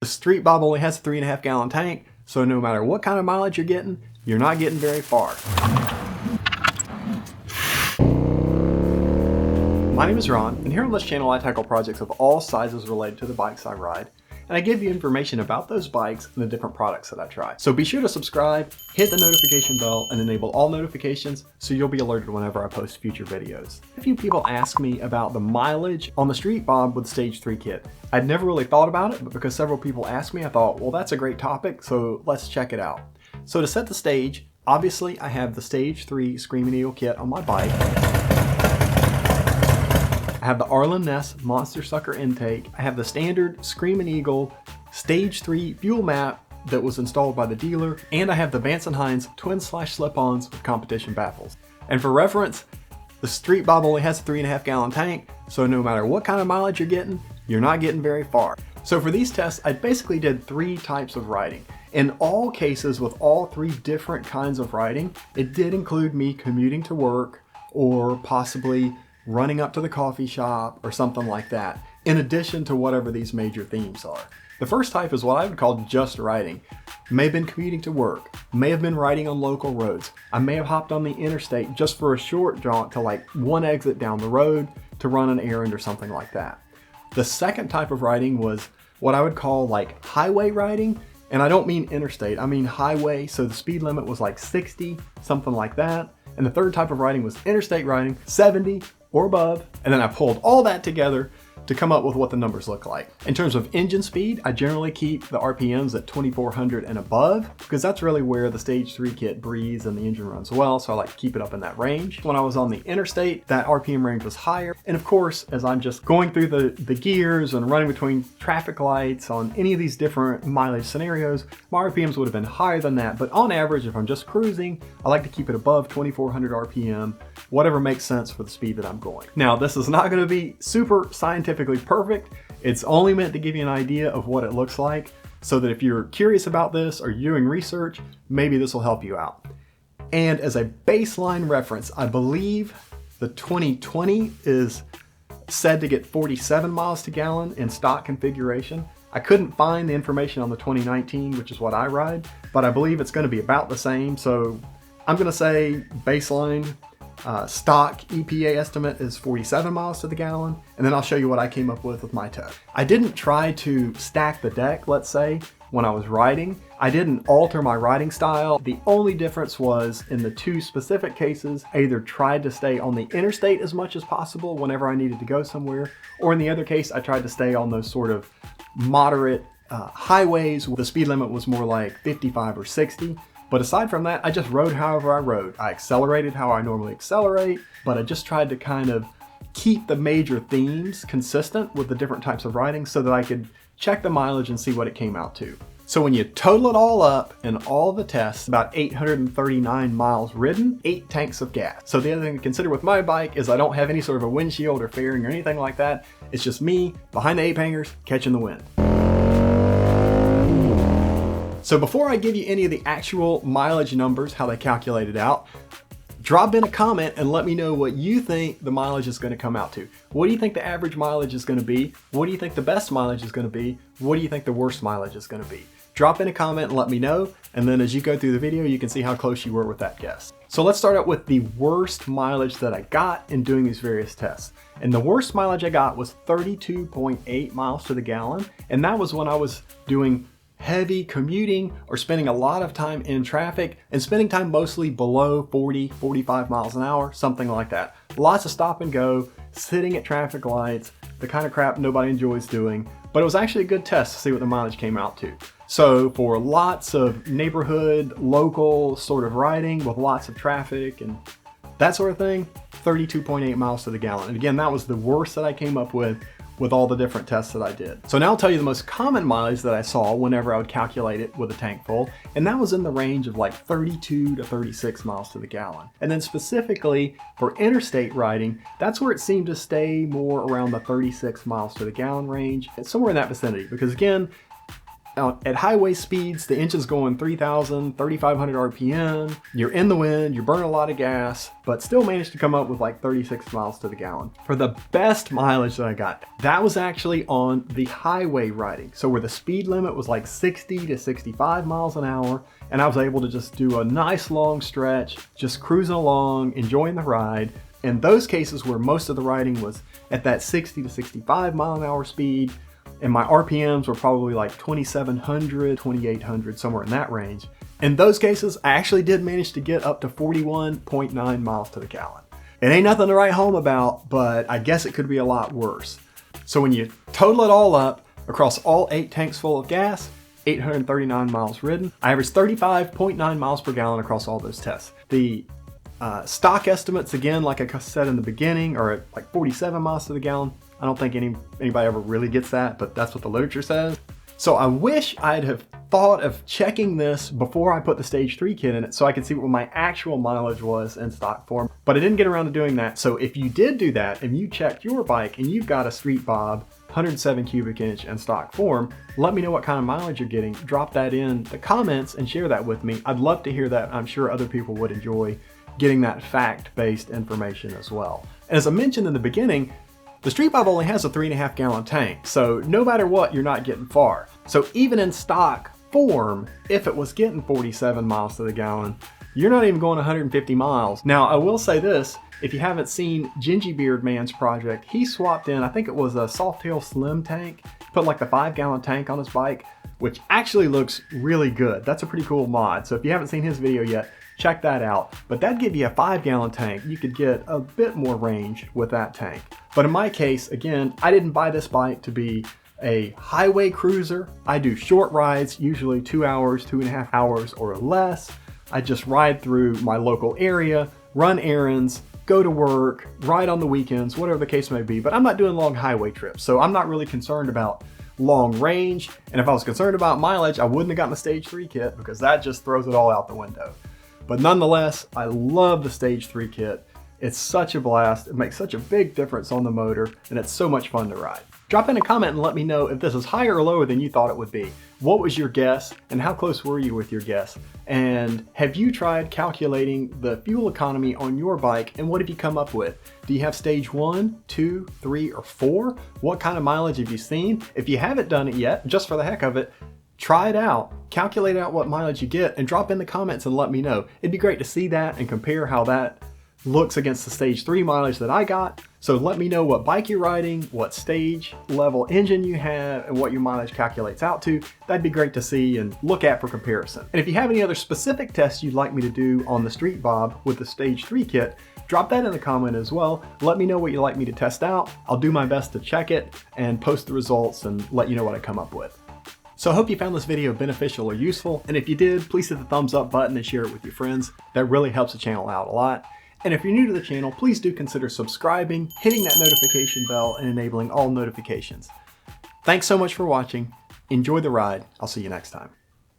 Street Bob only has a 3.5 gallon tank, so no matter what kind of mileage you're not getting very far. My name is Ron, and here on this channel I tackle projects of all sizes related to the bikes I ride, and I give you information about those bikes and the different products that I try. So be sure to subscribe, hit the notification bell, and enable all notifications so you'll be alerted whenever I post future videos. A few people ask me about the mileage on the Street Bob with the Stage 3 kit. I'd never really thought about it, but because several people asked me, I thought, well, that's a great topic, so let's check it out. So to set the stage, obviously I have the Stage 3 Screaming Eagle kit on my bike. I have the Arlen Ness Monster Sucker intake. I have the standard Screaming Eagle Stage 3 fuel map that was installed by the dealer, and I have the Vance & Hines twin slash slip-ons with competition baffles. And for reference, the Street Bob only has a 3.5 gallon tank, so no matter what kind of mileage you're not getting very far. So for these tests, I basically did 3 types of riding. In all cases, with all 3 different kinds of riding, it did include me commuting to work or possibly running up to the coffee shop or something like that, in addition to whatever these major themes are. The first type is what I would call just riding. May have been commuting to work, may have been riding on local roads. I may have hopped on the interstate just for a short jaunt to like one exit down the road to run an errand or something like that. The second type of riding was what I would call like highway riding, and I don't mean interstate, I mean highway, so the speed limit was like 60, something like that. And the third type of riding was interstate riding, 70 or above, and then I pulled all that together to come up with what the numbers look like. In terms of engine speed, I generally keep the RPMs at 2400 and above, because that's really where the Stage 3 kit breathes and the engine runs well, so I like to keep it up in that range. When I was on the interstate, that RPM range was higher, and of course, as I'm just going through the gears and running between traffic lights on any of these different mileage scenarios, my RPMs would have been higher than that, but on average, if I'm just cruising, I like to keep it above 2400 RPM, whatever makes sense for the speed that I'm going. Now, this is not going to be super scientifically perfect. It's only meant to give you an idea of what it looks like, so that if you're curious about this or you're doing research, maybe this will help you out. And as a baseline reference, I believe the 2020 is said to get 47 miles to gallon in stock configuration. I couldn't find the information on the 2019, which is what I ride, but I believe it's going to be about the same. So I'm going to say baseline stock EPA estimate is 47 miles to the gallon, and then I'll show you what I came up with my test. I didn't try to stack the deck, let's say, when I was riding. I didn't alter my riding style. The only difference was in the 2 specific cases, I either tried to stay on the interstate as much as possible whenever I needed to go somewhere, or in the other case, I tried to stay on those sort of moderate highways where the speed limit was more like 55 or 60. But aside from that, I just rode however I rode. I accelerated how I normally accelerate, but I just tried to kind of keep the major themes consistent with the different types of riding so that I could check the mileage and see what it came out to. So when you total it all up in all the tests, about 839 miles ridden, 8 tanks of gas. So the other thing to consider with my bike is I don't have any sort of a windshield or fairing or anything like that. It's just me behind the ape hangers catching the wind. So before I give you any of the actual mileage numbers, how they calculate it out, drop in a comment and let me know what you think the mileage is going to come out to. What do you think the average mileage is going to be? What do you think the best mileage is going to be? What do you think the worst mileage is going to be? Drop in a comment and let me know, and then as you go through the video, you can see how close you were with that guess. So let's start out with the worst mileage that I got in doing these various tests. And the worst mileage I got was 32.8 miles to the gallon, and that was when I was doing heavy commuting or spending a lot of time in traffic and spending time mostly below 40, 45 miles an hour, something like that. Lots of stop and go, sitting at traffic lights, the kind of crap nobody enjoys doing, but it was actually a good test to see what the mileage came out to. So for lots of neighborhood, local sort of riding with lots of traffic and that sort of thing, 32.8 miles to the gallon. And again, that was the worst that I came up with all the different tests that I did. So now I'll tell you the most common mileage that I saw whenever I would calculate it with a tank full, and that was in the range of like 32 to 36 miles to the gallon. And then specifically for interstate riding, that's where it seemed to stay more around the 36 miles to the gallon range. It's somewhere in that vicinity, because again, At highway speeds, the engine's going 3,000, 3,500 RPM. You're in the wind, you're burning a lot of gas, but still managed to come up with like 36 miles to the gallon. For the best mileage that I got, that was actually on the highway riding. So where the speed limit was like 60 to 65 miles an hour, and I was able to just do a nice long stretch, just cruising along, enjoying the ride. In those cases where most of the riding was at that 60 to 65 mile an hour speed, and my RPMs were probably like 2,700, 2,800, somewhere in that range. In those cases, I actually did manage to get up to 41.9 miles to the gallon. It ain't nothing to write home about, but I guess it could be a lot worse. So when you total it all up across all 8 tanks full of gas, 839 miles ridden, I averaged 35.9 miles per gallon across all those tests. The stock estimates, again, like I said in the beginning, are at like 47 miles to the gallon. I don't think anybody ever really gets that, but that's what the literature says. So I wish I'd have thought of checking this before I put the stage 3 kit in it so I could see what my actual mileage was in stock form, but I didn't get around to doing that. So if you did do that and you checked your bike and you've got a Street Bob 107 cubic inch in stock form, let me know what kind of mileage you're getting. Drop that in the comments and share that with me. I'd love to hear that. I'm sure other people would enjoy getting that fact-based information as well. And as I mentioned in the beginning, the Street Bob only has a 3.5 gallon tank, so no matter what, you're not getting far. So even in stock form, if it was getting 47 miles to the gallon, you're not even going 150 miles. Now, I will say this, if you haven't seen Gingy Beard Man's project, he swapped in, I think it was a Softail Slim tank, put like the 5 gallon tank on his bike, which actually looks really good. That's a pretty cool mod. So if you haven't seen his video yet, check that out. But that'd give you a 5 gallon tank. You could get a bit more range with that tank. But in my case, again, I didn't buy this bike to be a highway cruiser. I do short rides, usually 2 hours, 2.5 hours or less. I just ride through my local area, run errands, go to work, ride on the weekends, whatever the case may be. But I'm not doing long highway trips, so I'm not really concerned about long range. And if I was concerned about mileage, I wouldn't have gotten the stage 3 kit because that just throws it all out the window. But nonetheless, I love the stage 3 kit. It's such a blast. It makes such a big difference on the motor, and it's so much fun to ride. Drop in a comment and let me know if this is higher or lower than you thought it would be. What was your guess, and how close were you with your guess? And have you tried calculating the fuel economy on your bike, and what have you come up with? Do you have stage 1, 2, 3, or 4? What kind of mileage have you seen? If you haven't done it yet, just for the heck of it, try it out, calculate out what mileage you get, and drop in the comments and let me know. It'd be great to see that and compare how that looks against the stage 3 mileage that I got. So let me know what bike you're riding, what stage level engine you have, and what your mileage calculates out to. That'd be great to see and look at for comparison. And if you have any other specific tests you'd like me to do on the Street Bob with the stage 3 kit, drop that in the comment as well. Let me know what you'd like me to test out. I'll do my best to check it and post the results and let you know what I come up with. So I hope you found this video beneficial or useful, and if you did, please hit the thumbs up button and share it with your friends. That really helps the channel out a lot. And if you're new to the channel, please do consider subscribing, hitting that notification bell, and enabling all notifications. Thanks so much for watching. Enjoy the ride. I'll see you next time.